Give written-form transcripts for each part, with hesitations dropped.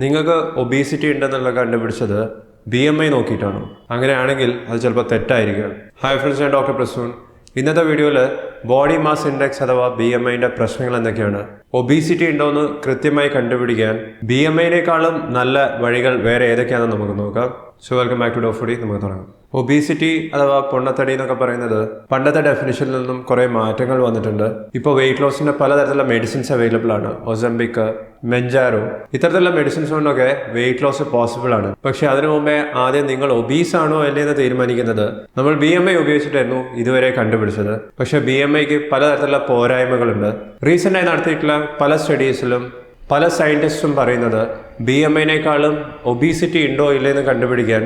നിങ്ങൾക്ക് ഒബീസിറ്റി ഉണ്ടെന്നുള്ള കണ്ടുപിടിച്ചത് BMI നോക്കിയിട്ടാണോ? അങ്ങനെയാണെങ്കിൽ അത് ചിലപ്പോൾ തെറ്റായിരിക്കും. ഹായ് ഫ്രണ്ട്സ്, ഞാൻ ഡോക്ടർ പ്രസൂൺ. ഇന്നത്തെ വീഡിയോയിൽ ബോഡി മാസ് ഇൻഡെക്സ് അഥവാ BMIന്റെ പ്രശ്നങ്ങൾ എന്തൊക്കെയാണ്, ഒബീസിറ്റി ഉണ്ടോയെന്ന് കൃത്യമായി കണ്ടുപിടിക്കാൻ BMIനേക്കാളും നല്ല വഴികൾ വേറെ ഏതൊക്കെയാണെന്ന് നമുക്ക് നോക്കാം. So welcome back to Doctor Foodie. നമുക്ക് തുടങ്ങാം. ഒബീസിറ്റി അഥവാ പൊണ്ണത്തടി എന്നൊക്കെ പറയുന്നത് പണ്ടത്തെ ഡെഫിനിഷനിൽ നിന്നും കുറേ മാറ്റങ്ങൾ വന്നിട്ടുണ്ട്. ഇപ്പോൾ വെയിറ്റ് ലോസിന്റെ പലതരത്തിലുള്ള മെഡിസിൻസ് അവൈലബിൾ ആണ്. ഒസംബിക്, മെഞ്ചാരോ, ഇത്തരത്തിലുള്ള മെഡിസിൻസ് കൊണ്ടൊക്കെ വെയിറ്റ് ലോസ് പോസിബിൾ ആണ്. പക്ഷെ അതിനു മുമ്പേ ആദ്യം നിങ്ങൾ ഒബീസ് ആണോ അല്ലേ എന്ന് തീരുമാനിക്കുന്നത് നമ്മൾ BMI ഉപയോഗിച്ചിട്ടായിരുന്നു ഇതുവരെ കണ്ടുപിടിച്ചത്. പക്ഷെ BMIക്ക് പലതരത്തിലുള്ള പോരായ്മകളുണ്ട്. റീസെന്റ് ആയി നടത്തിയിട്ടുള്ള പല സ്റ്റഡീസിലും പല സയന്റിസ്റ്റും പറയുന്നത് BMIനേക്കാളും ഒബീസിറ്റി ഉണ്ടോ ഇല്ലെന്ന് കണ്ടുപിടിക്കാൻ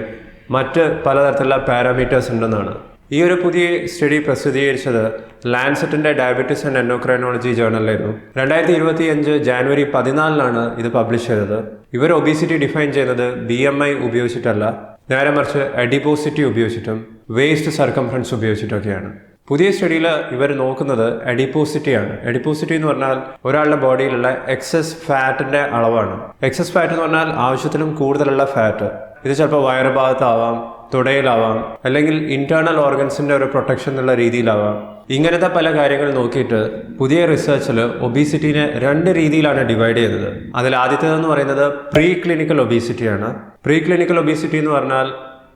മറ്റ് പലതരത്തിലുള്ള പാരാമീറ്റേഴ്സ് ഉണ്ടെന്നാണ്. ഈ ഒരു പുതിയ സ്റ്റഡി പ്രസിദ്ധീകരിച്ചത് ലാൻസെറ്റിന്റെ ഡയബറ്റിസ് ആൻഡ് എൻഡോക്രൈനോളജി ജേർണലിലായിരുന്നു. 2025 ജാനുവരി 14 ഇത് പബ്ലിഷ് ചെയ്തത്. ഇവർ ഒബീസിറ്റി ഡിഫൈൻ ചെയ്യുന്നത് BMI ഉപയോഗിച്ചിട്ടല്ല, നേരെ മറിച്ച് അഡിപ്പോസിറ്റി ഉപയോഗിച്ചിട്ടും വേസ്റ്റ് സർക്കംഫറൻസ് ഉപയോഗിച്ചിട്ടൊക്കെയാണ്. പുതിയ സ്റ്റഡിയിൽ ഇവർ നോക്കുന്നത് അഡിപ്പോസിറ്റിയാണ്. അഡിപ്പോസിറ്റി എന്ന് പറഞ്ഞാൽ ഒരാളുടെ ബോഡിയിലുള്ള എക്സസ് ഫാറ്റിന്റെ അളവാണ്. എക്സസ് ഫാറ്റ് എന്ന് പറഞ്ഞാൽ ആവശ്യത്തിലും കൂടുതലുള്ള ഫാറ്റ്. ഇത് ചിലപ്പോൾ വയറുഭാഗത്താവാം, തുടയിലാവാം, അല്ലെങ്കിൽ ഇന്റേണൽ ഓർഗൻസിന്റെ ഒരു പ്രൊട്ടക്ഷൻ എന്നുള്ള രീതിയിലാവാം. ഇങ്ങനത്തെ പല കാര്യങ്ങൾ നോക്കിയിട്ട് പുതിയ റിസർച്ചിൽ ഒബീസിറ്റിനെ 2 രീതിയിലാണ് ഡിവൈഡ് ചെയ്തത്. അതിൽ ആദ്യത്തേതെന്ന് പറയുന്നത് പ്രീ ക്ലിനിക്കൽ ഒബീസിറ്റിയാണ്. പ്രീ ക്ലിനിക്കൽ ഒബീസിറ്റി എന്ന് പറഞ്ഞാൽ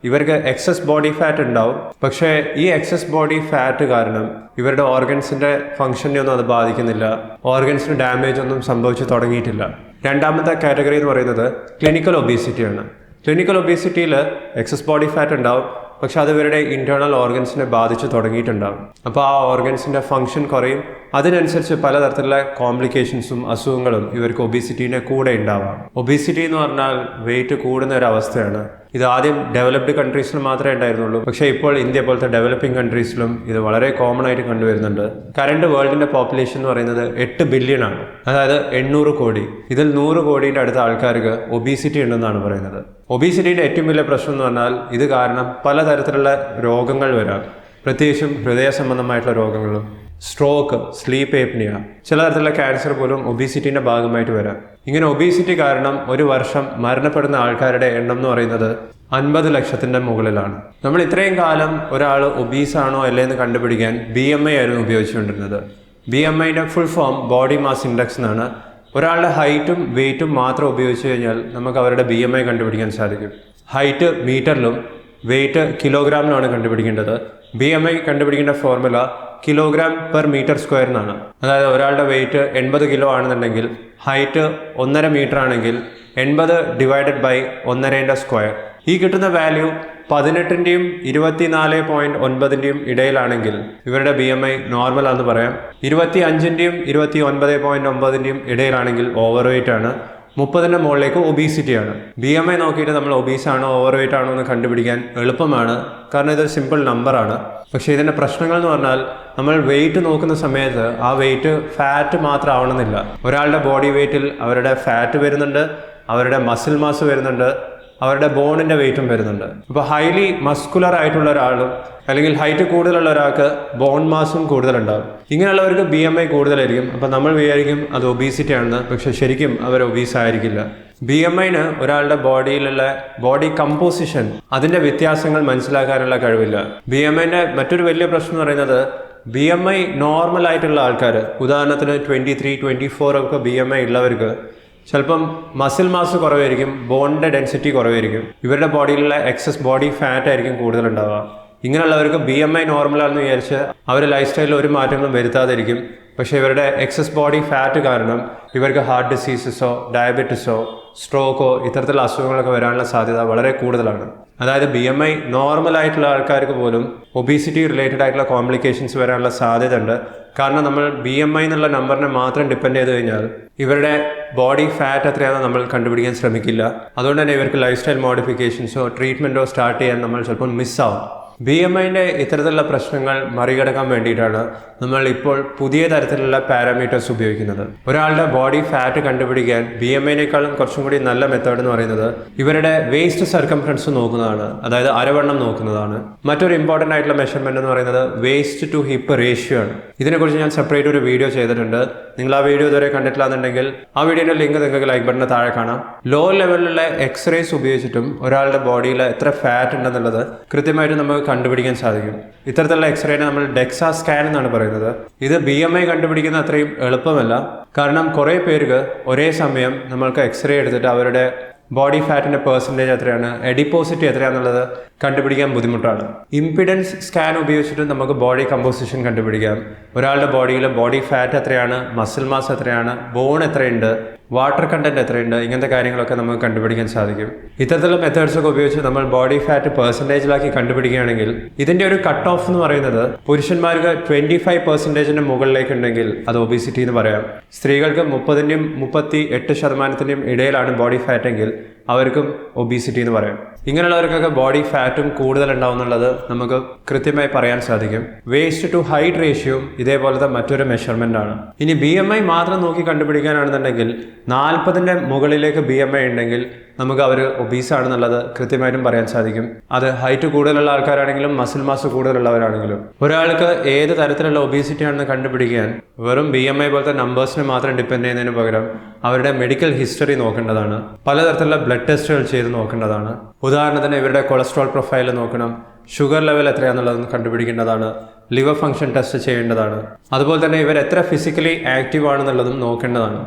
ഇവർക്ക് എക്സസ് ബോഡി ഫാറ്റ് ഉണ്ടാവും, പക്ഷേ ഈ എക്സസ് ബോഡി ഫാറ്റ് കാരണം ഇവരുടെ ഓർഗൻസിന്റെ ഫംഗ്ഷനെ ഒന്നും അത് ബാധിക്കുന്നില്ല, ഓർഗൻസിന് ഡാമേജ് ഒന്നും സംഭവിച്ചു തുടങ്ങിയിട്ടില്ല. രണ്ടാമത്തെ കാറ്റഗറി എന്ന് പറയുന്നത് ക്ലിനിക്കൽ ഒബീസിറ്റിയാണ്. ക്ലിനിക്കൽ ഒബീസിറ്റിയിൽ എക്സസ് ബോഡി ഫാറ്റ് ഉണ്ടാവും, പക്ഷെ അത് ഇവരുടെ ഇന്റേണൽ ഓർഗൻസിനെ ബാധിച്ചു തുടങ്ങിയിട്ടുണ്ടാവും. അപ്പോൾ ആ ഓർഗൻസിന്റെ ഫംഗ്ഷൻ കുറയും. അതിനനുസരിച്ച് പലതരത്തിലുള്ള കോംപ്ലിക്കേഷൻസും അസുഖങ്ങളും ഇവർക്ക് ഒബീസിറ്റീനെ കൂടെ ഉണ്ടാവാം. ഒബീസിറ്റി എന്ന് പറഞ്ഞാൽ വെയിറ്റ് കൂടുന്ന ഒരു അവസ്ഥയാണ്. ഇത് ആദ്യം ഡെവലപ്ഡ് കൺട്രീസിൽ മാത്രമേ ഉണ്ടായിരുന്നുള്ളൂ, പക്ഷേ ഇപ്പോൾ ഇന്ത്യ പോലത്തെ ഡെവലപ്പിംഗ് കൺട്രീസിലും ഇത് വളരെ കോമൺ ആയിട്ട് കണ്ടുവരുന്നുണ്ട്. കറണ്ട് വേൾഡിന്റെ പോപ്പുലേഷൻ എന്ന് പറയുന്നത് 8 ബില്യൺ ആണ്, അതായത് 800 കോടി. ഇതിൽ 100 കോടിയുടെ അടുത്ത ആൾക്കാർക്ക് ഒബീസിറ്റി ഉണ്ടെന്നാണ് പറയുന്നത്. ഒബീസിറ്റിയുടെ ഏറ്റവും വലിയ പ്രശ്നം എന്ന് പറഞ്ഞാൽ ഇത് കാരണം പലതരത്തിലുള്ള രോഗങ്ങൾ വരാം, പ്രത്യേകിച്ചും ഹൃദയ സംബന്ധമായിട്ടുള്ള രോഗങ്ങളും, സ്ട്രോക്ക്, സ്ലീപ്പ് ഏപ്നിയ, ചില തരത്തിലുള്ള ക്യാൻസർ പോലും ഒബീസിറ്റിന്റെ ഭാഗമായിട്ട് വരാം. ഇങ്ങനെ ഒബീസിറ്റി കാരണം ഒരു വർഷം മരണപ്പെടുന്ന ആൾക്കാരുടെ എണ്ണം എന്ന് പറയുന്നത് 50 ലക്ഷത്തിന്റെ മുകളിലാണ്. നമ്മൾ ഇത്രയും കാലം ഒരാൾ ഒബീസ് ആണോ അല്ലേ എന്ന് കണ്ടുപിടിക്കാൻ BMI ആയിരുന്നു ഉപയോഗിച്ചുകൊണ്ടിരുന്നത്. BMIന്റെ full form body mass index എന്നാണ്. ഒരാളുടെ ഹൈറ്റും വെയിറ്റും മാത്രം ഉപയോഗിച്ച് കഴിഞ്ഞാൽ നമുക്ക് അവരുടെ BMI കണ്ടുപിടിക്കാൻ സാധിക്കും. ഹൈറ്റ് മീറ്ററിലും വെയിറ്റ് കിലോഗ്രാമിലാണ് കണ്ടുപിടിക്കേണ്ടത്. BMI കണ്ടുപിടിക്കേണ്ട formula kilogram per metre square എന്നാണ്. അതായത് ഒരാളുടെ വെയിറ്റ് 80 കിലോ ആണെന്നുണ്ടെങ്കിൽ ഹൈറ്റ് 1.5 മീറ്റർ ആണെങ്കിൽ 80 ഡിവൈഡഡ് ബൈ 1.5 സ്ക്വയർ. ഈ കിട്ടുന്ന വാല്യൂ 18ന്റെയും 24.9ന്റെയും ഇടയിലാണെങ്കിൽ ഇവരുടെ BMI നോർമൽ ആണെന്ന് പറയാം. 25ന്റെയും 29.9ന്റെയും ഇടയിലാണെങ്കിൽ ഓവർ വെയിറ്റ് ആണ്. 30ന്റെ മുകളിലേക്ക് ഒബീസിറ്റിയാണ്. BMI നോക്കിയിട്ട് നമ്മൾ ഒബീസ് ആണോ ഓവർ വെയിറ്റ് ആണോ എന്ന് കണ്ടുപിടിക്കാൻ എളുപ്പമാണ്, കാരണം ഇതൊരു സിമ്പിൾ നമ്പറാണ്. പക്ഷേ ഇതിൻ്റെ പ്രശ്നങ്ങൾ എന്ന് പറഞ്ഞാൽ നമ്മൾ വെയിറ്റ് നോക്കുന്ന സമയത്ത് ആ വെയിറ്റ് ഫാറ്റ് മാത്രം ആവണമെന്നില്ല. ഒരാളുടെ ബോഡി വെയിറ്റിൽ അവരുടെ ഫാറ്റ് വരുന്നുണ്ട്, അവരുടെ മസിൽ മാസ് വരുന്നുണ്ട്, അവരുടെ ബോണിന്റെ വെയിറ്റും വരുന്നുണ്ട്. അപ്പോൾ ഹൈലി മസ്കുലർ ആയിട്ടുള്ള ഒരാളും അല്ലെങ്കിൽ ഹൈറ്റ് കൂടുതലുള്ള ഒരാൾക്ക് ബോൺ മാസും കൂടുതലുണ്ടാകും. ഇങ്ങനെയുള്ളവർക്ക് BMI കൂടുതലായിരിക്കും. അപ്പോൾ നമ്മൾ വിചാരിക്കും അത് ഒബീസിറ്റി ആണെന്ന്, പക്ഷെ ശരിക്കും അവർ ഒബീസ് ആയിരിക്കില്ല. BMIന് ഒരാളുടെ ബോഡിയിലുള്ള ബോഡി കമ്പോസിഷൻ, അതിന്റെ വ്യത്യാസങ്ങൾ മനസ്സിലാക്കാനുള്ള കഴിവില്ല. BMIന്റെ മറ്റൊരു വലിയ പ്രശ്നം എന്ന് പറയുന്നത് BMI നോർമൽ ആയിട്ടുള്ള ആൾക്കാർ, ഉദാഹരണത്തിന് 23, 24 ഒക്കെ BMI ഉള്ളവർക്ക് ചിലപ്പം മസിൽ മാസ് കുറവായിരിക്കും, ബോണിന്റെ ഡെൻസിറ്റി കുറവായിരിക്കും, ഇവരുടെ ബോഡിയിലുള്ള എക്സസ് ബോഡി ഫാറ്റ് ആയിരിക്കും കൂടുതലുണ്ടാവുക. ഇങ്ങനെയുള്ളവർക്ക് BMI നോർമലാണെന്ന് വിചാരിച്ച് അവർ ലൈഫ് സ്റ്റൈലിൽ ഒരു മാറ്റങ്ങളും വരുത്താതിരിക്കും. പക്ഷേ ഇവരുടെ എക്സസ് ബോഡി ഫാറ്റ് കാരണം ഇവർക്ക് ഹാർട്ട് ഡിസീസസോ ഡയബറ്റിസോ സ്ട്രോക്കോ ഇത്തരത്തിലുള്ള അസുഖങ്ങളൊക്കെ വരാനുള്ള സാധ്യത വളരെ കൂടുതലാണ്. അതായത് BMI നോർമൽ ആയിട്ടുള്ള ആൾക്കാർക്ക് പോലും ഒബീസിറ്റി റിലേറ്റഡ് ആയിട്ടുള്ള കോംപ്ലിക്കേഷൻസ് വരാനുള്ള സാധ്യത ഉണ്ട്. കാരണം നമ്മൾ BMI എന്നുള്ള നമ്പറിനെ മാത്രം ഡിപ്പെൻഡ് ചെയ്ത് കഴിഞ്ഞാൽ ഇവരുടെ ബോഡി ഫാറ്റ് എത്രയാണെന്ന് നമ്മൾ കണ്ടുപിടിക്കാൻ ശ്രമിക്കില്ല. അതുകൊണ്ട് തന്നെ ഇവർക്ക് ലൈഫ് സ്റ്റൈൽ മോഡിഫിക്കേഷൻസോ ട്രീറ്റ്മെൻറ്റോ സ്റ്റാർട്ട് ചെയ്യാൻ നമ്മൾ ചിലപ്പോൾ മിസ്സാവും. BMIന്റെ ഇത്തരത്തിലുള്ള പ്രശ്നങ്ങൾ മറികടക്കാൻ വേണ്ടിയിട്ടാണ് നമ്മൾ ഇപ്പോൾ പുതിയ തരത്തിലുള്ള പാരാമീറ്റേഴ്സ് ഉപയോഗിക്കുന്നത്. ഒരാളുടെ ബോഡി ഫാറ്റ് കണ്ടുപിടിക്കാൻ BMIനേക്കാളും കുറച്ചും കൂടി നല്ല മെത്തേഡ് എന്ന് പറയുന്നത് ഇവരുടെ വേസ്റ്റ് സർക്കംഫറൻസ് നോക്കുന്നതാണ്, അതായത് അരവണ്ണം നോക്കുന്നതാണ്. മറ്റൊരു ഇമ്പോർട്ടൻ്റ് ആയിട്ടുള്ള മെഷർമെന്റ് എന്ന് പറയുന്നത് വേസ്റ്റ് ടു ഹിപ്പ് റേഷ്യോ ആണ്. ഇതിനെക്കുറിച്ച് ഞാൻ സെപ്പറേറ്റ് ഒരു വീഡിയോ ചെയ്തിട്ടുണ്ട്. നിങ്ങൾ ആ വീഡിയോ ഇതുവരെ കണ്ടിട്ടില്ല എന്നുണ്ടെങ്കിൽ ആ വീഡിയോയുടെ ലിങ്ക് നിങ്ങൾക്ക് ലൈക്ക് ബട്ടണിന് താഴെ കാണാം. ലോ ലെവലിലുള്ള എക്സ്റേസ് ഉപയോഗിച്ചിട്ടും ഒരാളുടെ ബോഡിയിൽ എത്ര ഫാറ്റ് ഉണ്ടെന്നുള്ളത് കൃത്യമായിട്ട് നമുക്ക് കണ്ടുപിടിക്കാൻ സാധിക്കും. ഇത്തരത്തിലുള്ള എക്സ്റേനെ നമ്മൾ ഡെക്സാ സ്കാൻ എന്നാണ് പറയുന്നത്. ഇത് BMI കണ്ടുപിടിക്കുന്ന അത്രയും എളുപ്പമല്ല. കാരണം കുറേ പേർക്ക് ഒരേ സമയം നമ്മൾക്ക് എക്സ്റേ എടുത്തിട്ട് അവരുടെ ബോഡി ഫാറ്റിന്റെ പെർസെൻറ്റേജ് എത്രയാണ്, എഡിപ്പോസിറ്റി എത്രയാണെന്നുള്ളത് കണ്ടുപിടിക്കാൻ ബുദ്ധിമുട്ടാണ്. ഇംപിഡൻസ് സ്കാൻ ഉപയോഗിച്ചിട്ട് നമുക്ക് ബോഡി കമ്പോസിഷൻ കണ്ടുപിടിക്കാം. ഒരാളുടെ ബോഡിയിൽ ബോഡി ഫാറ്റ് എത്രയാണ്, മസിൽ മാസ് എത്രയാണ്, ബോൺ എത്രയുണ്ട്, വാട്ടർ കണ്ടന്റ് എത്രയുണ്ട്, ഇങ്ങനത്തെ കാര്യങ്ങളൊക്കെ നമുക്ക് കണ്ടുപിടിക്കാൻ സാധിക്കും. ഇത്തരത്തിലുള്ള മെത്തേഡ്സ് ഒക്കെ ഉപയോഗിച്ച് നമ്മൾ ബോഡി ഫാറ്റ് പെർസെൻറ്റേജിലാക്കി കണ്ടുപിടിക്കുകയാണെങ്കിൽ ഇതിന്റെ ഒരു കട്ട് ഓഫ് എന്ന് പറയുന്നത് പുരുഷന്മാർക്ക് 25% മുകളിലേക്ക് ഉണ്ടെങ്കിൽ അത് ഒബീസിറ്റി എന്ന് പറയാം. സ്ത്രീകൾക്ക് 30-നും 38% ഇടയിലാണ് ബോഡി ഫാറ്റ് എങ്കിൽ അവർക്കും ഒബീസിറ്റി എന്ന് പറയാം. ഇങ്ങനെയുള്ളവർക്കൊക്കെ ബോഡി ഫാറ്റും കൂടുതൽ ഉണ്ടാവും എന്നുള്ളത് നമുക്ക് കൃത്യമായി പറയാൻ സാധിക്കും. വേസ്റ്റ് ടു ഹൈറ്റ് റേഷ്യോ ഇതേപോലത്തെ മറ്റൊരു മെഷർമെന്റ് ആണ്. ഇനി BMI മാത്രം നോക്കി കണ്ടുപിടിക്കാനാണെന്നുണ്ടെങ്കിൽ 40-ന്റെ മുകളിലേക്ക് BMI ഉണ്ടെങ്കിൽ നമുക്ക് അവർ ഒബീസ് ആണെന്നുള്ളത് കൃത്യമായിട്ടും പറയാൻ സാധിക്കും. അത് ഹൈറ്റ് കൂടുതലുള്ള ആൾക്കാരാണെങ്കിലും മസിൽ മാസ് കൂടുതലുള്ളവരാണെങ്കിലും. ഒരാൾക്ക് ഏത് തരത്തിലുള്ള ഒബീസിറ്റി ആണെന്ന് കണ്ടുപിടിക്കാൻ വെറും BMI പോലത്തെ നമ്പേഴ്സിനെ മാത്രം ഡിപ്പെൻഡ് ചെയ്യുന്നതിന് പകരം അവരുടെ മെഡിക്കൽ ഹിസ്റ്ററി നോക്കേണ്ടതാണ്. പലതരത്തിലുള്ള ബ്ലഡ് ടെസ്റ്റുകൾ ചെയ്ത് നോക്കേണ്ടതാണ്. ഉദാഹരണത്തിന് ഇവരുടെ കൊളസ്ട്രോൾ പ്രൊഫൈൽ നോക്കണം, ഷുഗർ ലെവൽ എത്രയാണെന്നുള്ളത് കണ്ടുപിടിക്കേണ്ടതാണ്, ലിവർ ഫംഗ്ഷൻ ടെസ്റ്റ് ചെയ്യേണ്ടതാണ്. അതുപോലെ തന്നെ ഇവർ എത്ര ഫിസിക്കലി ആക്റ്റീവ് ആണെന്നുള്ളതും നോക്കേണ്ടതാണ്.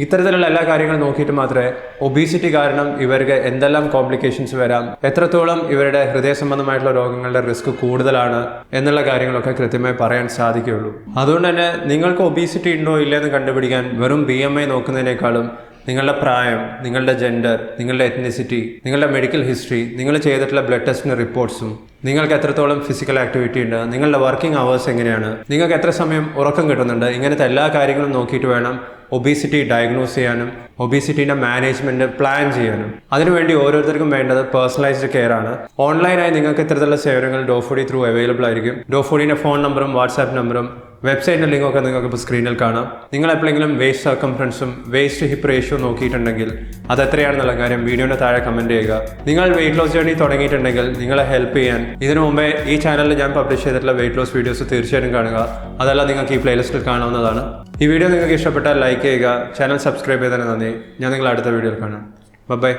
ഇത്തരത്തിലുള്ള എല്ലാ കാര്യങ്ങളും നോക്കിയിട്ട് മാത്രമേ ഒബീസിറ്റി കാരണം ഇവർക്ക് എന്തെല്ലാം കോംപ്ലിക്കേഷൻസ് വരാം, എത്രത്തോളം ഇവരുടെ ഹൃദയ സംബന്ധമായിട്ടുള്ള രോഗങ്ങളുടെ റിസ്ക് കൂടുതലാണ് എന്നുള്ള കാര്യങ്ങളൊക്കെ കൃത്യമായി പറയാൻ സാധിക്കുകയുള്ളൂ. അതുകൊണ്ട് തന്നെ നിങ്ങൾക്ക് ഒബീസിറ്റി ഉണ്ടോ ഇല്ലയെന്ന് കണ്ടുപിടിക്കാൻ വെറും BMI നോക്കുന്നതിനേക്കാളും നിങ്ങളുടെ പ്രായം, നിങ്ങളുടെ ജെൻഡർ, നിങ്ങളുടെ എത്നിസിറ്റി, നിങ്ങളുടെ മെഡിക്കൽ ഹിസ്റ്ററി, നിങ്ങൾ ചെയ്തിട്ടുള്ള ബ്ലഡ് ടെസ്റ്റിൻ്റെ റിപ്പോർട്ട്സും, നിങ്ങൾക്ക് എത്രത്തോളം ഫിസിക്കൽ ആക്ടിവിറ്റി ഉണ്ട്, നിങ്ങളുടെ വർക്കിംഗ് അവേഴ്സ് എങ്ങനെയാണ്, നിങ്ങൾക്ക് എത്ര സമയം ഉറക്കം കിട്ടുന്നുണ്ട്, ഇങ്ങനത്തെ എല്ലാ കാര്യങ്ങളും നോക്കിയിട്ട് വേണം ഒബീസിറ്റി ഡയഗ്നോസ് ചെയ്യാനും ഒബീസിറ്റിന്റെ മാനേജ്മെന്റ് പ്ലാൻ ചെയ്യാനും. അതിനുവേണ്ടി ഓരോരുത്തർക്കും വേണ്ടത് പേഴ്സണലൈസ്ഡ് കെയർ ആണ്. ഓൺലൈനായി നിങ്ങൾക്ക് ഇത്തരത്തിലുള്ള സേവനങ്ങൾ ഡോഫുഡി ത്രൂ അവൈലബിൾ ആയിരിക്കും. ഡോഫുഡിന്റെ ഫോൺ നമ്പറും വാട്സാപ്പ് നമ്പറും വെബ്സൈറ്റിന്റെ ലിങ്കൊക്കെ നിങ്ങൾക്ക് ഇപ്പോൾ സ്ക്രീനിൽ കാണാം. നിങ്ങൾ എപ്പോഴെങ്കിലും വേസ്റ്റ് സർക്കംഫറൻസും വേസ്റ്റ് ഹിപ്പ് റേഷ്യോ നോക്കിയിട്ടുണ്ടെങ്കിൽ അത് എത്രയാണെന്നുള്ള കാര്യം വീഡിയോയുടെ താഴെ കമന്റ് ചെയ്യുക. നിങ്ങൾ വെയിറ്റ് ലോസ് ജേർണി തുടങ്ങിയിട്ടുണ്ടെങ്കിൽ നിങ്ങളെ ഹെൽപ്പ് ചെയ്യാൻ ഇതിനു മുമ്പേ ഈ ചാനലിൽ ഞാൻ പബ്ലിഷ് ചെയ്തിട്ടുള്ള വെയിറ്റ് ലോസ് വീഡിയോസ് തീർച്ചയായിട്ടും കാണുക. അതെല്ലാം നിങ്ങൾക്ക് ഈ പ്ലേലിസ്റ്റിൽ കാണാവുന്നതാണ്. ഈ വീഡിയോ നിങ്ങൾക്ക് ഇഷ്ടപ്പെട്ടാൽ ലൈക്ക് ചെയ്യുക, ചാനൽ സബ്സ്ക്രൈബ് ചെയ്തതിന് നന്ദി. ഞാൻ നിങ്ങളെ അടുത്ത വീഡിയോയിൽ കാണാം. ബൈ.